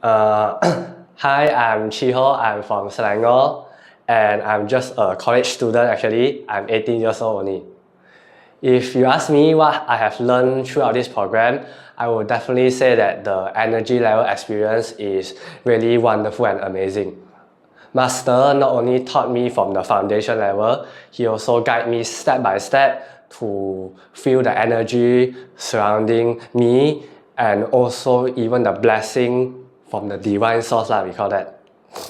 Hi, I'm Chee Hoe. I'm from Selangor, and I'm just a college student actually. I'm 18 years old only. If you ask me what I have learned throughout this program, I would definitely say that the energy level experience is really wonderful and amazing. Master not only taught me from the foundation level, he also guided me step by step to feel the energy surrounding me and also even the blessing from the divine source, we call that.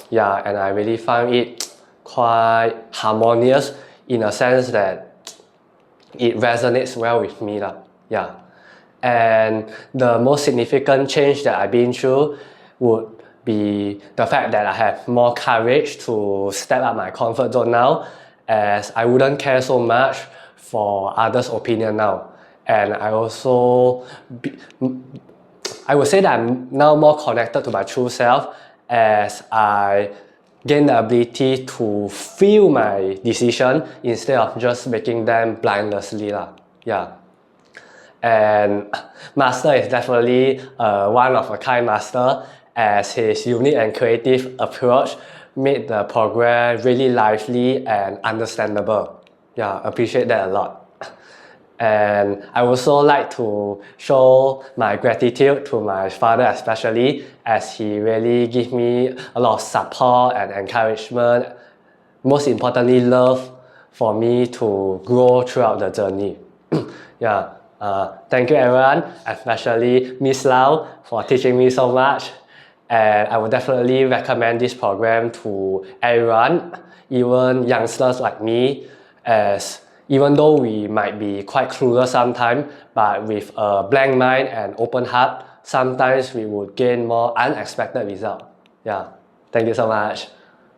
Yeah, and I really found it quite harmonious in a sense that it resonates well with me. Yeah. And the most significant change that I've been through would be the fact that I have more courage to step up my comfort zone now, as I wouldn't care so much for others' opinion now. And I also, I would say that I'm now more connected to my true self as I gain the ability to feel my decision instead of just making them blindlessly. Yeah. And Master is definitely one of a kind master, as his unique and creative approach made the program really lively and understandable. Yeah, appreciate that a lot. And I also like to show my gratitude to my father especially, as he really give me a lot of support and encouragement, most importantly love for me to grow throughout the journey. Yeah, thank you everyone, especially Miss Lau for teaching me so much. And I would definitely recommend this program to everyone, even youngsters like me, as even though we might be quite clueless sometimes, but with a blank mind and open heart, sometimes we would gain more unexpected results. Yeah, thank you so much.